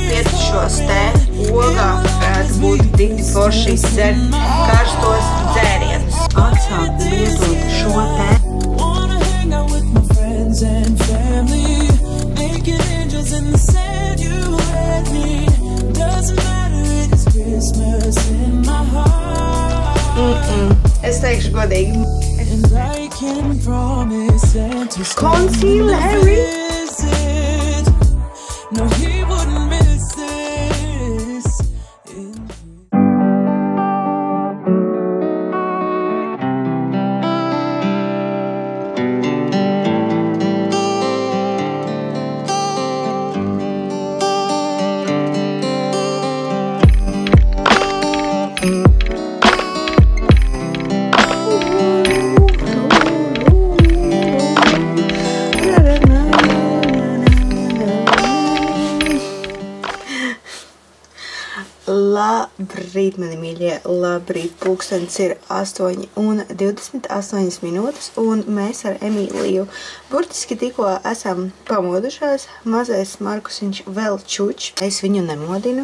Piec šos te ogā varētu būt tik forši dzert karstos dzērienus. Atsāk lietot šo te. Es teikšu godīgi. Concealeri. Labrīt, mani mīļie, labrīt. Pulkstenis ir 8:28 minūtes, un mēs ar Emīliju burtiski tikko esam pamodušās. Mazais Markusiņš vēl čuč. Es viņu nemodinu,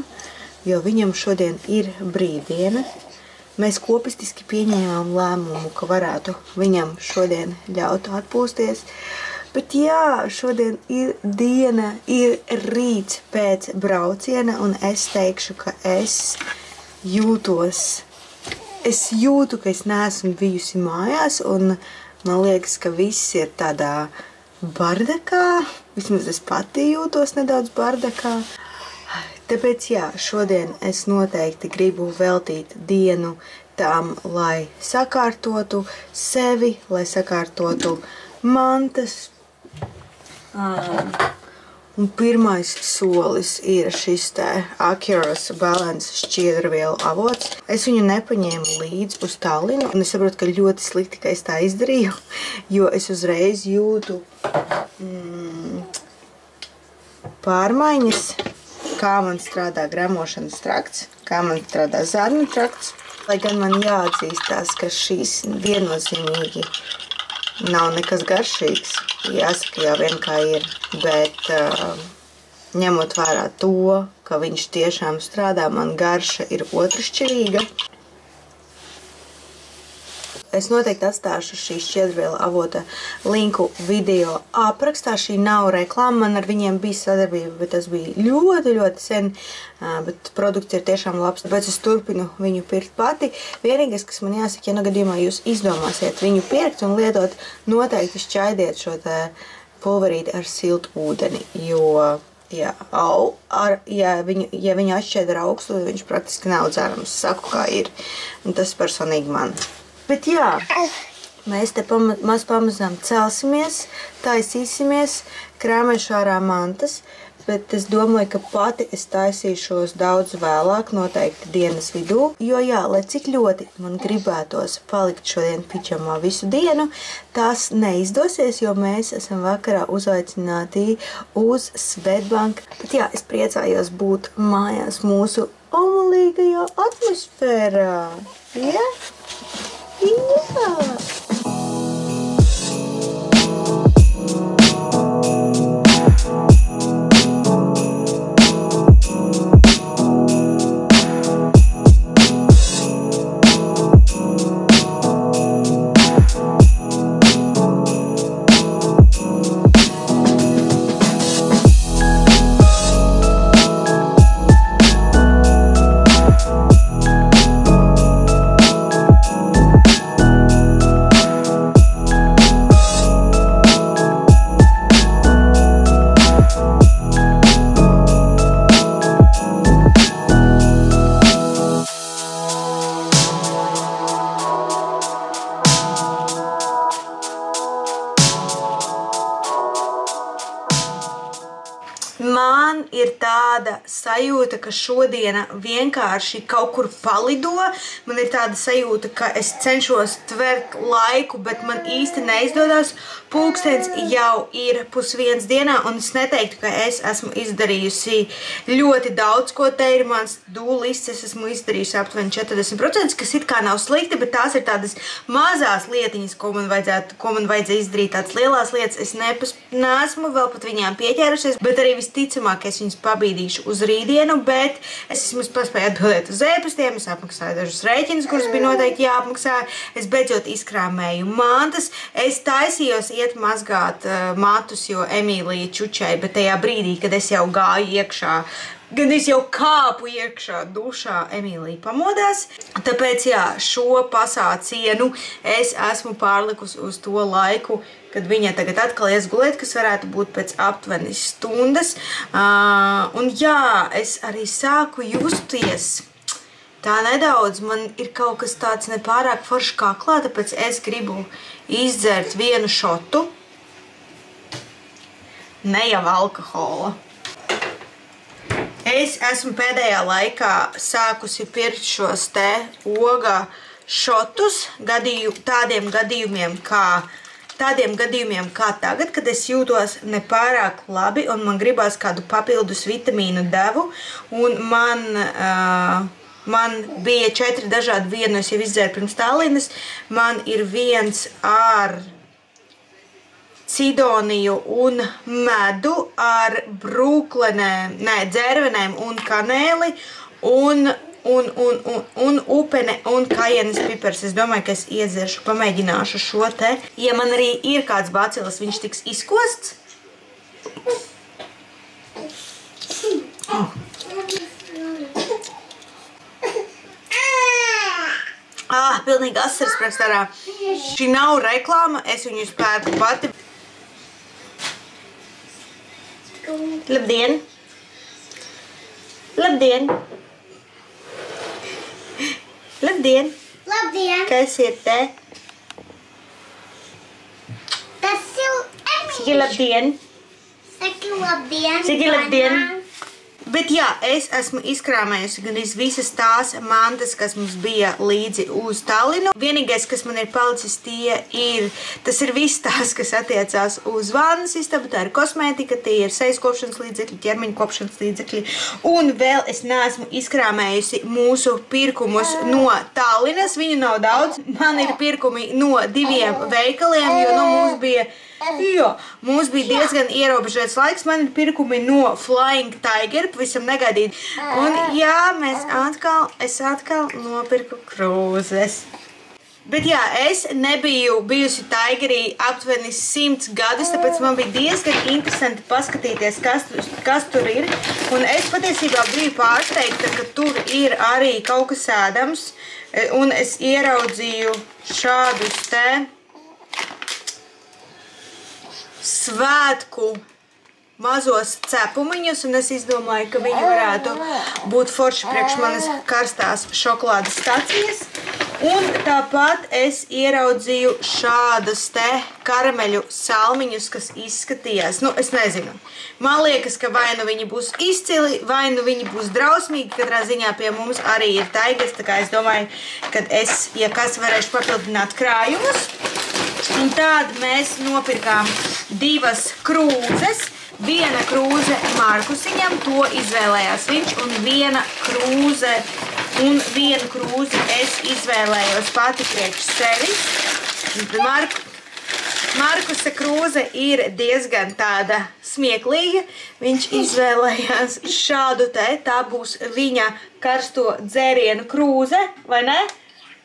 jo viņam šodien ir brīvdiena. Mēs kopistiski pieņēmām lēmumu, ka varētu viņam šodien ļaut atpūsties. Bet jā, šodien ir diena, ir rīts pēc brauciena, un es teikšu, ka es jūtu, ka es neesmu bijusi mājās, un man liekas, ka viss ir tādā bardakā. Vismaz es pati jūtos nedaudz bardakā. Tāpēc jā, šodien es noteikti gribu veltīt dienu tam, lai sakārtotu sevi, lai sakārtotu mantas. Un pirmais solis ir šis te Acuros Balance šķiedrvielu avots. Es viņu nepaņēmu līdzi uz Tallinu, un es saprotu, ka ļoti slikti, ka es tā izdarīju, jo es uzreiz jūtu pārmaiņas, kā man strādā gremošanas trakts, kā man strādā zarnu trakts. Lai gan man jāatzīstās, ka šīs viennozīmīgi nav nekas garšīgs. Jāsaka jau vien kā ir, bet ņemot vērā to, ka viņš tiešām strādā, man garša ir otršķirīga. Es noteikti atstāšu šī šķiedrvielu avota linku video aprakstā. Šī nav reklāma, man ar viņiem bija sadarbība, bet tas bija ļoti, ļoti sen, bet produkts ir tiešām labs, tāpēc es turpinu viņu pirkt pati. Vienīgais, kas man jāsaka, ja nu gadījumā jūs izdomāsiet viņu pirkt un lietot, noteikti šķaidiet šo te pulverīti ar siltu ūdeni, jo, ja viņu atšķied ar augstu, viņš praktiski nav dzerams, saku kā ir, un tas personīgi man. Bet jā, mēs te pamazām celsimies, taisīsimies, krāmēšu ārā mantas, bet es domāju, ka pati es taisīšos daudz vēlāk, noteikti dienas vidū. Jo jā, lai cik ļoti man gribētos palikt šodien pičamā visu dienu, tas neizdosies, jo mēs esam vakarā uzaicināti uz Svetbank. Bet jā, es priecājos būt mājās mūsu omulīgajā atmosfērā. Ja? Yeah. tāda sajūta, ka šodiena vienkārši kaut kur palido. Man ir tāda sajūta, ka es cenšos tvert laiku, bet man īsti neizdodas. Pulkstens jau ir 12:30 dienā, un es neteiktu, ka es esmu izdarījusi ļoti daudz, ko te ir mans dūlists. Es esmu izdarījusi aptuveni 40%, kas it kā nav slikti, bet tās ir tādas mazās lietiņas, ko man vajadzēja izdarīt, tādas lielās lietas. Es neesmu vēl pat viņām pieķērušies, bet arī visticamāk es viņas pabīdīšu uz rītdienu, bet es esmu paspēju atbildēt uz ēpastiem, es apmaksāju dažus rēķinus, kurus bija noteikti jāapmaksā, es beidzot izkrāmēju mantas, es taisījos iet mazgāt matus, jo Emīlija čučēja, bet tajā brīdī, kad es jau gāju iekšā, gan es jau kāpu iekšā dušā, Emīlija pamodās. Tāpēc, jā, šo pasācienu es esmu pārlikusi uz to laiku, kad viņa tagad atkal ies gulēt, kas varētu būt pēc aptuveni stundas. Un jā, es arī sāku justies tā nedaudz. Man ir kaut kas tāds nepārāk forši kaklā, tāpēc es gribu izdzert vienu šotu. Ne jau alkohola. Es esmu pēdējā laikā sākusi pirkt šos te oga šotus tādiem gadījumiem kā tagad, kad es jūtos nepārāk labi un man gribās kādu papildus vitamīnu devu. Un man bija 4 dažādi, vienu es jau izdzēru pirms Tallinas. Man ir viens ar cidoniju un medu, ar brūklenēm, dzērvenēm un kanēli un upene un kajenes pipars. Es domāju, ka es iedzeršu, pamēģināšu šo te. Ja man arī ir kāds bacilis, viņš tiks izkosts. Pilnīgi asaras prastarā. Šī nav reklāma, es viņu pērku pati. Labdien! Labdien! Labdien! Labdien! Kas ir te? Tas ir Emīļš. Saki labdien! Saki labdien! Saki labdien! Bet jā, es esmu izkrāmējusi gan visas tās mantas, kas mums bija līdzi uz Tallinu. Vienīgais, kas man ir palicis, tas ir viss tās, kas attiecās uz vannas istabu. Tā ir kosmētika, tie ir sejas kopšanas līdzekļi, ķermeņa kopšanas līdzekļi. Un vēl es neesmu izkrāmējusi mūsu pirkumus no Tallinas. Viņu nav daudz. Man ir pirkumi no 2 veikaliem, jo mums bija diezgan ierobežots laiks. Man ir pirkumi no Flying Tiger, pavisam negaidīt. Un jā, es atkal nopirku krūzes. Bet jā, es nebiju bijusi Tigerī aptuveni 100 gadus, tāpēc man bija diezgan interesanti paskatīties, kas tur ir. Un es patiesībā biju pārsteigta, ka tur ir arī kaut kas ēdams. Un es ieraudzīju šādus te svētku mazos cepumiņus, un es izdomāju, ka viņi varētu būt forši priekš manas karstās šokolādes stacijas. Un tāpat es ieraudzīju šādas te karameļu salmiņus, kas izskatījās, es nezinu. Man liekas, ka vai nu viņi būs izcili, vai nu viņi būs drausmīgi. Katrā ziņā pie mums arī ir Tigers, tā kā es domāju, ka es, ja kas, varēšu papildināt krājumus. Un tād mēs nopirkām 2 krūzes. Viena krūze Markusiņam, to izvēlējās viņš, un vienu krūzi es izvēlējos pati priekš sevis. Markusa krūze ir diezgan tāda smieklīga. Viņš izvēlējās šādu te, tā būs viņa karsto dzērienu krūze, vai ne?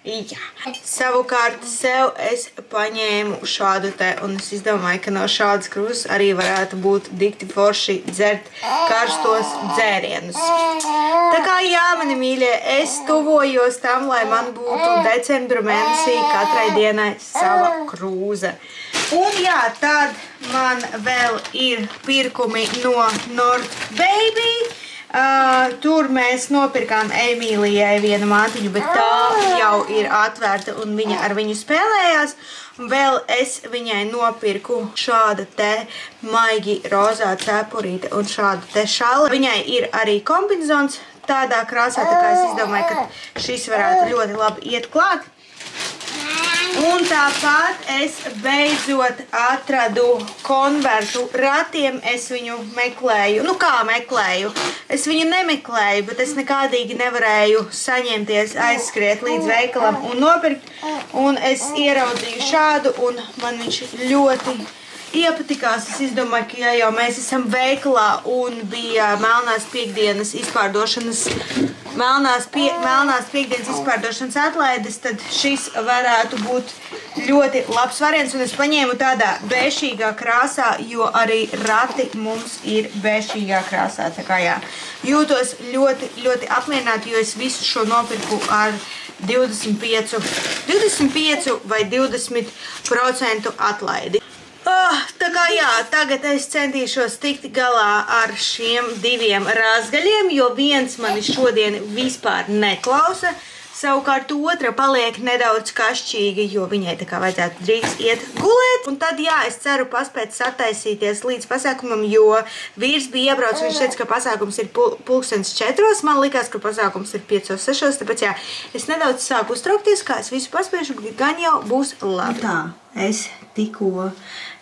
Jā. Savukārt sev es paņēmu šādu te, un es izdomāju, ka no šādas krūzes arī varētu būt dikti forši dzert karstos dzērienus. Tā kā jā, mani mīļie, es tuvojos tam, lai man būtu decembra mēnesī katrai dienai sava krūze. Un jā, tad man vēl ir pirkumi no North Baby. Tur mēs nopirkām Emīlijai vienu mantiņu, bet tā jau ir atvērta un viņa ar viņu spēlējās. Vēl es viņai nopirku šāda te maigi rozā cepurīte un šādu te šali. Viņai ir arī kombinzons tādā krāsā, tā kā es izdomāju, ka šis varētu ļoti labi iet klāt. Un tāpat es beidzot atradu konvertu ratiem, es viņu meklēju. Nu kā meklēju? Es viņu nemeklēju, bet es nekādīgi nevarēju saņemties, aizskriet līdz veikalam un nopirkt. Un es ieraudzīju šādu un man viņš ļoti iepatikās. Es izdomāju, ka ja jau mēs esam veikalā un bija melnās piekdienas izpārdošanas atlaides, tad šis varētu būt ļoti labs variants. Un es paņēmu tādā bēšīgā krāsā, jo arī rati mums ir bēšīgā krāsā. Tā kā jā, jūtos ļoti, ļoti apmierināti, jo es visu šo nopirku ar 25 vai 20% atlaidi. Tā kā jā, tagad es centīšos tikt galā ar šiem diviem rāzgaļiem, jo viens mani šodien vispār neklausa. Savukārt otra paliek nedaudz kašķīga, jo viņai tā kā vajadzētu drīz iet gulēt. Un tad jā, es ceru paspēt sataisīties līdz pasākumam, jo vīrs bija iebraucis, viņš teica, ka pasākums ir 4:00. Man likās, ka pasākums ir 5:00, tāpēc jā, es nedaudz sāku uztraukties, kā es visu paspēšu, gan jau būs labi. Tā, es tikko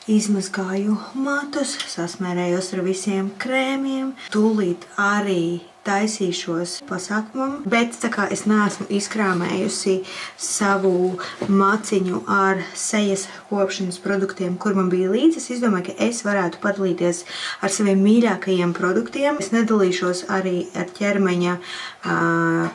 izmazgāju matus, sasmērējos ar visiem krēmiem, tūlīt arī taisīšos pasākumam, bet tā kā es neesmu izkrāmējusi savu maciņu ar sejas kopšanas produktiem, kur man bija līdzi, es izdomāju, ka es varētu padalīties ar saviem mīļākajiem produktiem. Es nedalīšos arī ar ķermeņa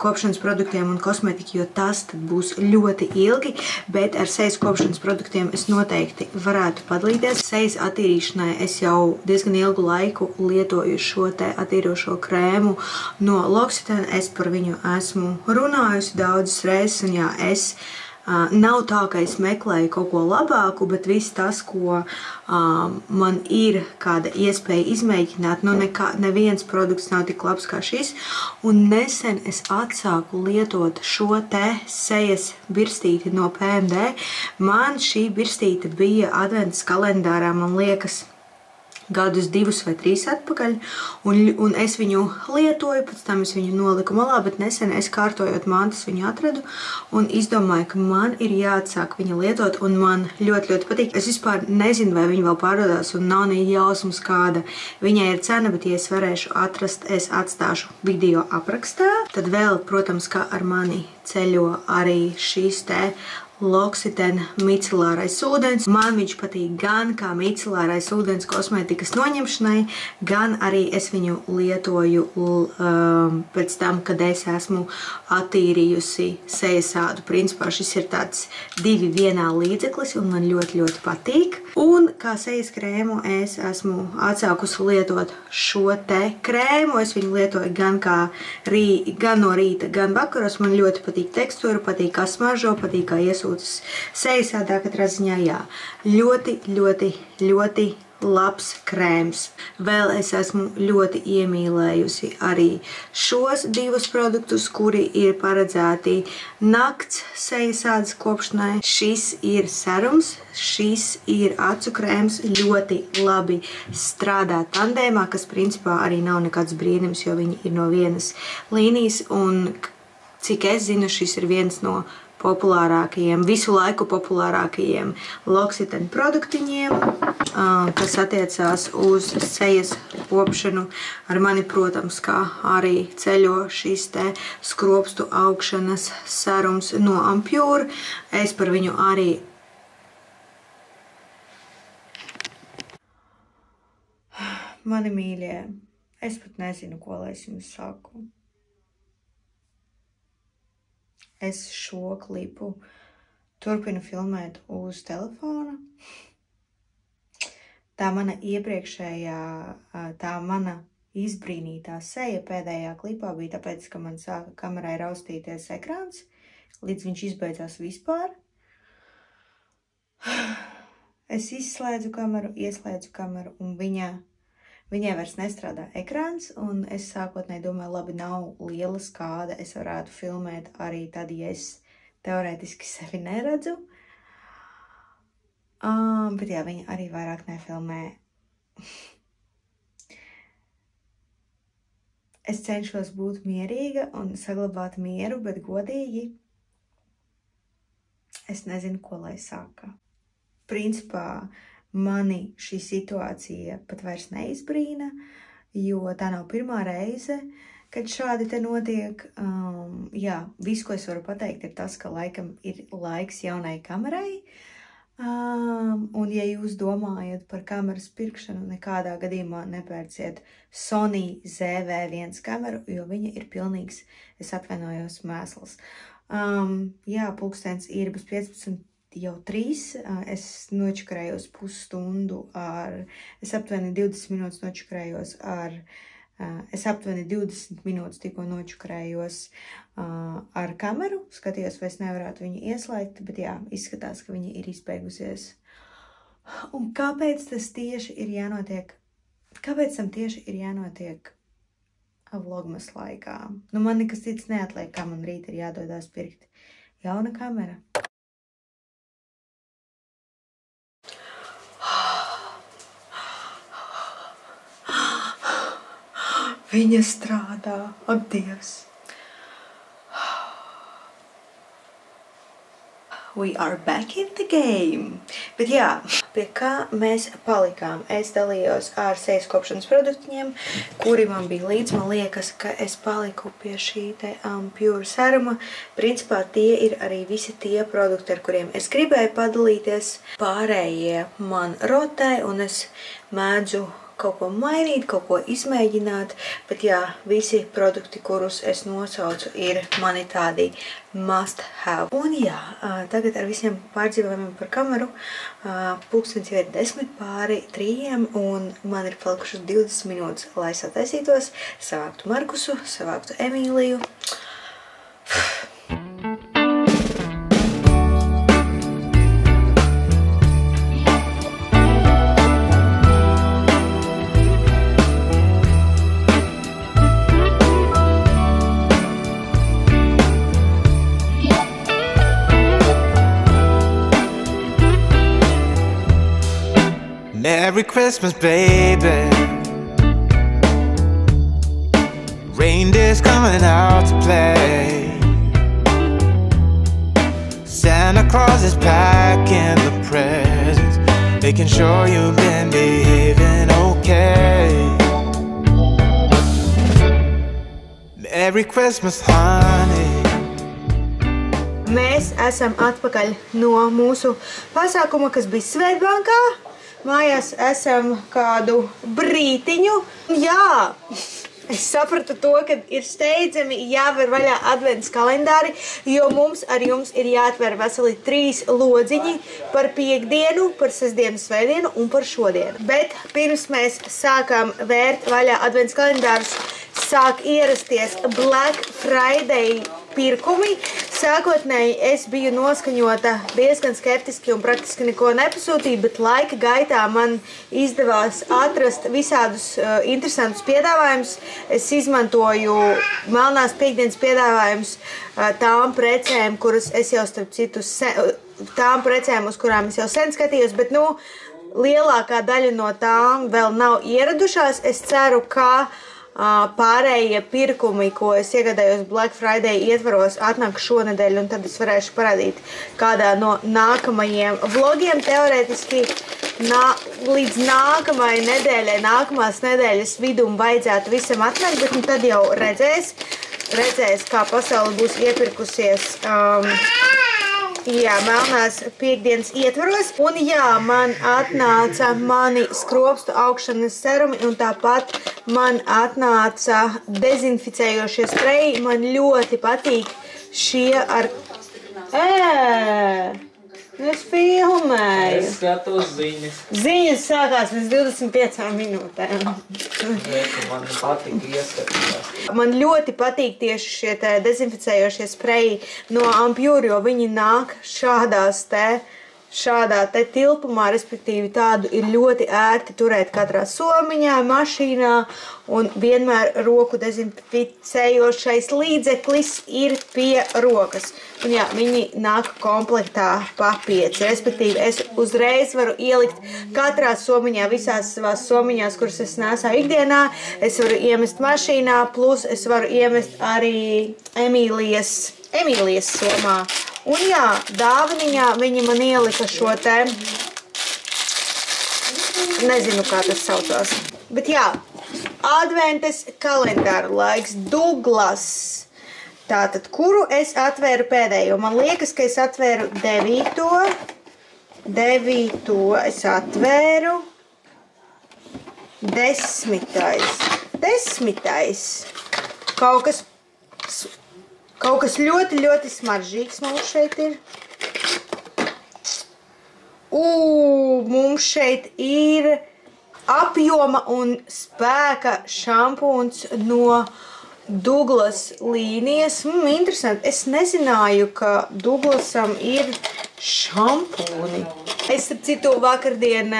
kopšanas produktiem un kosmetiku, jo tas tad būs ļoti ilgi, bet ar sejas kopšanas produktiem es noteikti varētu padalīties. Sejas attīrīšanai es jau diezgan ilgu laiku lietoju šo te attīrošo krēmu no L'Occitane. Es par viņu esmu runājusi daudzas reizes, un jā, nav tā, ka es meklēju kaut ko labāku, bet viss tas, ko man ir kāda iespēja izmēģināt, nu neviens produkts nav tik labs kā šis. Un nesen es atsāku lietot šo te sejas birstīti no PMD. Man šī birstīte bija adventas kalendārā, man liekas, gadus 2 vai 3 atpakaļ, un es viņu lietoju, pēc tam es viņu noliku malā, bet nesen es kārtojot mantas viņu atradu un izdomāju, ka man ir jāatsāk viņu lietot, un man ļoti, ļoti patīk. Es vispār nezinu, vai viņa vēl pārdodās, un nav ne jausmas, kāda viņai ir cena, bet ja es varēšu atrast, es atstāšu video aprakstā. Tad vēl, protams, kā ar mani ceļo arī šīs te L'Occitane micellārais ūdens. Man viņš patīk gan kā micellārais ūdens kosmētikas noņemšanai, gan arī es viņu lietoju pēc tam, kad es esmu attīrījusi sejas ādu. Principā šis ir tāds 2 vienā līdzeklis, un man ļoti, ļoti patīk. Un kā sejas krēmu es esmu atsākusi lietot šo te krēmu. Es viņu lietoju gan no rīta, gan vakaros. Man ļoti patīk tekstūra, patīk kā smaržo, patīk kā iesūtas sejas ādā. Katrā ziņā jā. Ļoti, ļoti, ļoti labs krēms. Vēl es esmu ļoti iemīlējusi arī šos 2 produktus, kuri ir paredzēti nakts sejas ādas kopšanai. Šis ir serums, šis ir acu krēms, ļoti labi strādā tandēmā, kas principā arī nav nekāds brīnums, jo viņi ir no vienas līnijas, un cik es zinu, šis ir viens no populārākajiem, visu laiku populārākajiem L'Occitane produktiņiem, kas attiecās uz sejas kopšanu. Ar mani, protams, kā arī ceļo šis te skropstu augšanas serums no Ampure. Es par viņu arī mani mīļie, es pat nezinu, ko lai es jums saku. Es šo klipu turpinu filmēt uz telefona. Tā mana iepriekšējā, tā mana izbrīnītā seja pēdējā klipā bija tāpēc, ka man sāka kamerai raustīties ekrāns, līdz viņš izbeidzās vispār. Es izslēdzu kameru, ieslēdzu kameru, un viņa viņai vairs nestrādā ekrāns, un es sākotnēji domāju, labi, nav liela skāda, es varētu filmēt arī tad, ja es teorētiski sevi neredzu. Bet jā, viņa arī vairāk nefilmē. Es cenšos būt mierīga un saglabāt mieru, bet godīgi es nezinu, ko lai saka. Principā mani šī situācija pat vairs neizbrīna, jo tā nav pirmā reize, kad šādi te notiek. Jā, viss, ko es varu pateikt, ir tas, ka laikam ir laiks jaunai kamerai. Un ja jūs domājat par kameras pirkšanu, nekādā gadījumā nepērciet Sony ZV-1 kameru, jo viņa ir pilnīgs, es atvainojos, mēsls. Jā, pulkstens ir bez 15 jau 3, es nočakarējos pusstundu es aptuveni 20 minūtes nočakarējos es aptuveni 20 minūtes tikko nočakarējos ar kameru, skatījos, vai es nevarētu viņu ieslēgt, bet jā, izskatās, ka viņa ir izbeigusies. Un kāpēc tas tieši ir jānotiek? Kāpēc tam tieši ir jānotiek vlogmas laikā? Nu, man nekas cits neatliek, kā man rīt ir jādodās pirkt jauna kamera. Viņa strādā, ak Dievs. We are back in the game. Bet jā, pie kā mēs palikām? Es dalījos ar sejas kopšanas produktiņiem, kuri man bija līdz. Man liekas, ka es paliku pie šī te Pure seruma. Principā tie ir arī visi tie produkti, ar kuriem es gribēju padalīties. Pārējie man rotē un es mēdzu kaut ko mainīt, kaut ko izmēģināt, bet jā, visi produkti, kurus es nosaucu, ir mani tādi must have. Un jā, tagad ar visiem pārdzīvojumiem par kameru, pulkstens jau ir 2:10, un man ir palikušas 20 minūtes, lai sataisītos, savāktu Markusu, savāktu Emīliju. Merry Christmas, baby. Reindeer's coming out to play. Santa Claus is packing the presents, making sure you've been behaving okay. Merry Christmas, honey. Mēs esam atpakaļ no mūsu pasākuma, kas bija Svetbankā. Mājās esam kādu brītiņu. Jā, es sapratu to, ka ir steidzami jāver vaļā advents kalendāri, jo mums ar jums ir jāatver veseli 3 lodziņi par piekdienu, par sestdienu, svētdienu un par šodienu. Bet pirms mēs sākām vērt vaļā advents kalendārus, sāk ierasties Black Friday pirkumi. Sākotnēji es biju noskaņota diezgan skeptiski un praktiski neko nepasūtīju, bet laika gaitā man izdevās atrast visādus interesantus piedāvājumus. Es izmantoju melnās piekdienas piedāvājumus tām precēm, kuras es jau starp citu, tām precēm, uz kurām es jau sen skatījos, bet nu, lielākā daļa no tām vēl nav ieradušās. Es ceru, ka pārējie pirkumi, ko es iegādājos Black Friday ietvaros, atnāk šonedēļ, un tad es varēšu parādīt kādā no nākamajiem vlogiem. Teorētiski līdz nākamai nedēļai, nākamās nedēļas vidum vajadzētu visam atnākt, bet nu tad jau redzēs, kā pasaule būs iepirkusies jā, melnās piekdienas ietvaros. Un jā, man atnāca mani skropstu augšanas serumi, un tāpat man atnāca dezinficējošie spreji. Man ļoti patīk šie ar... Es filmēju. Es skatos ziņas. Ziņas sākās pēc 25 minūtēm. Man patīk ieskatījās. Man ļoti patīk tieši šie dezinficējošie spreji no Ampure, jo viņi nāk šādās te šādā te tilpumā, respektīvi tādu ir ļoti ērti turēt katrā somiņā, mašīnā, un vienmēr roku dezinficējošais līdzeklis ir pie rokas. Un jā, viņi nāk komplektā pa 5, respektīvi es uzreiz varu ielikt katrā somiņā, visās savās somiņās, kuras es nesāju ikdienā, es varu iemest mašīnā, plus es varu iemest arī Emīlijas somā. Un jā, dāvaniņā viņi man ielika šo te, nezinu, kā tas saucās, bet jā, adventes kalendāra laiks, Douglas. Tātad, kuru es atvēru pēdējo? Man liekas, ka es atvēru 9. 9. es atvēru. 10. 10. Kaut kas ļoti, ļoti smaržīgs mums šeit ir. Mums šeit ir apjoma un spēka šampūns no Douglas līnijas. Interesanti. Es nezināju, ka Douglasam ir šampūni. Es, starp citu, vakardien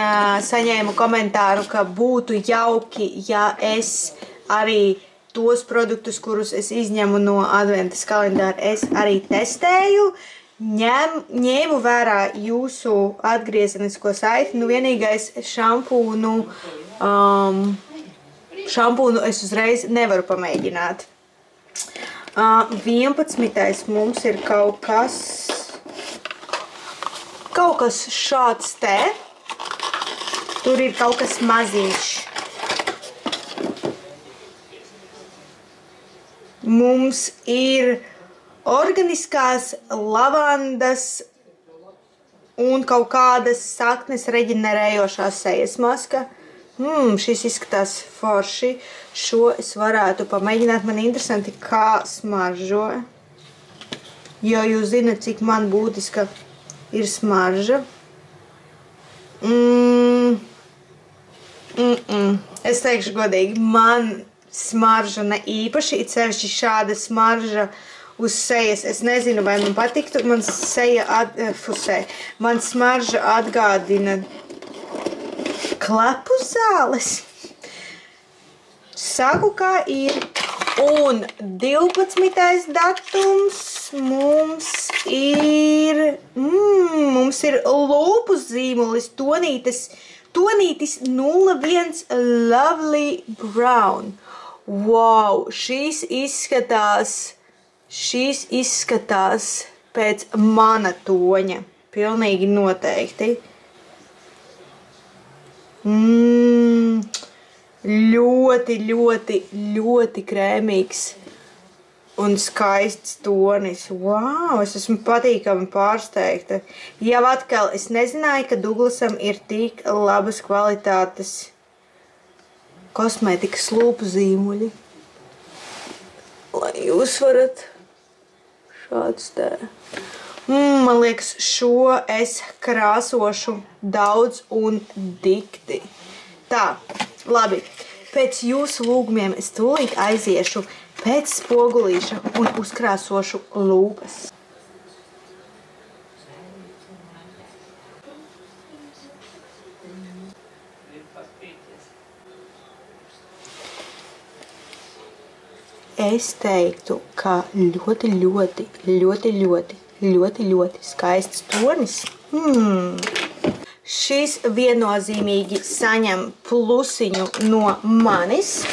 saņēmu komentāru, ka būtu jauki, ja es arī tos produktus, kurus es izņemu no adventas kalendāra, es arī testēju, ņēmu vērā jūsu atgriezenisko saiti. Nu, vienīgais šampūnu es uzreiz nevaru pamēģināt. 11. mums ir kaut kas šāds te. Tur ir kaut kas maziņš. Mums ir organiskās lavandas un kaut kādas saknes reģenerējošās sejas maska. Šis izskatās forši. Šo es varētu pamēģināt. Man interesanti, kā smaržo. Jo jūs zināt, cik man būtiska ir smarža. Es teikšu godīgi, man smarža ne īpaši, it sevišķi šāda smarža uz sejas. Es nezinu, vai man patiktu, man smarža atgādina klepu zāles. Saku, kā ir. Un 12. datums mums ir lūpu zīmulis Tonītis 01 Lovely Brown. Wow, šīs izskatās pēc mana toņa. Pilnīgi noteikti. Ļoti, ļoti, ļoti krēmīgs un skaists tonis. Wow, es esmu patīkami pārsteigta. Jau atkal es nezināju, ka Douglasam ir tik labas kvalitātes kosmētikas lūpu zīmuļi. Lai jūs varat šāds te. Man liekas, šo es krāsošu daudz un dikti. Tā, labi. Pēc jūsu lūgumiem es tūlīt aiziešu pēc spogulīša un uzkrāsošu lūpas. Es teiktu, ka ļoti skaists tonis. Šis viennozīmīgi saņem plusiņu no manis.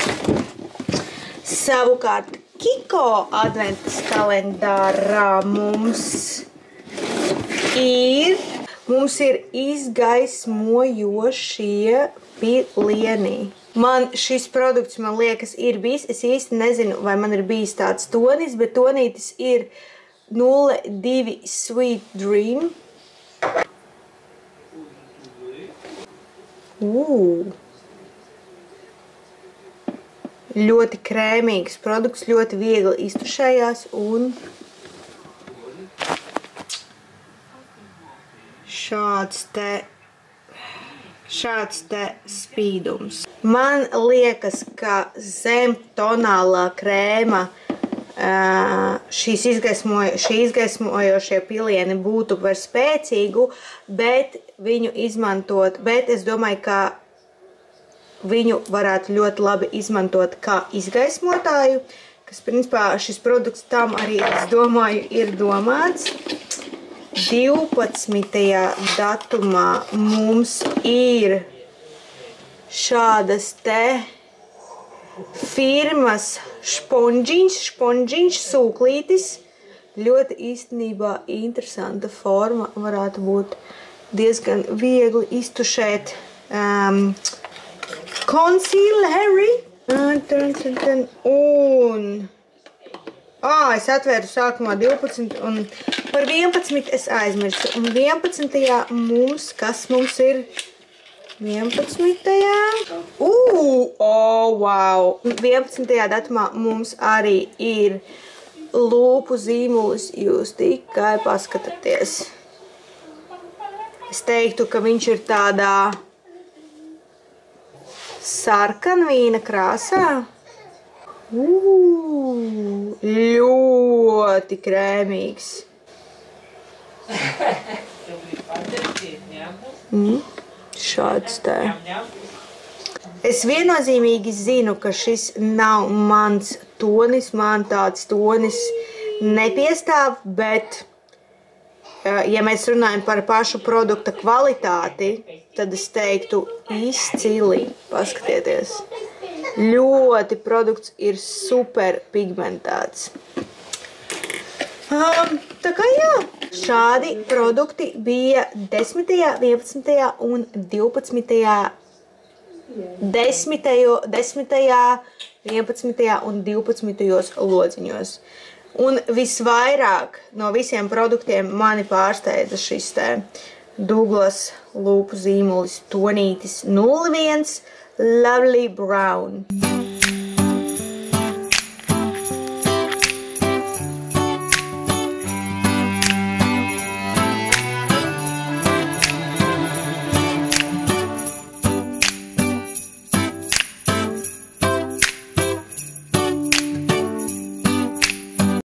Savukārt Kiko adventas kalendārā mums ir izgaismojošie pilieni. Man šis produkts, man liekas, ir bijis. Es īsti nezinu, vai man ir bijis tāds tonis, bet tonītis ir 02 Sweet Dream. Ļoti krēmīgs produkts, ļoti viegli iztušējās un šāds te spīdums. Man liekas, ka zem tonālā krēma šī izgaismojošie pilieni būtu par spēcīgu, bet viņu izmantot, bet es domāju, ka viņu varētu ļoti labi izmantot kā izgaismotāju, kas principā šis produkts tam arī, es domāju, ir domāts. 12. datumā mums ir šādas te firmas šponģiņš, sūklītis. Ļoti īstenībā interesanta forma, varētu būt diezgan viegli iztušēt concealeri. Un es atvēru sākumā 12 un par 11 es aizmirsu. Un 11. kas mums ir? 11. Wow! 11. datumā mums arī ir lūpu zīmulis. Jūs tikai paskatāties. Es teiktu, ka viņš ir tādā sarkanvīna krāsā. Ļoti krēmīgs. Šāds tā. Es viennozīmīgi zinu, ka šis nav mans tonis, man tāds tonis nepiestāv, bet, ja mēs runājam par pašu produkta kvalitāti, tad es teiktu izcili. Paskatieties. Ļoti produkts ir super pigmentēts. Tā kā jā, šādi produkti bija 10., 11. un 12. 11. un 12. lodziņos. Un visvairāk no visiem produktiem mani pārsteidza šis te Douglas lūpu zīmulis tonītis 01 Lovely Brown.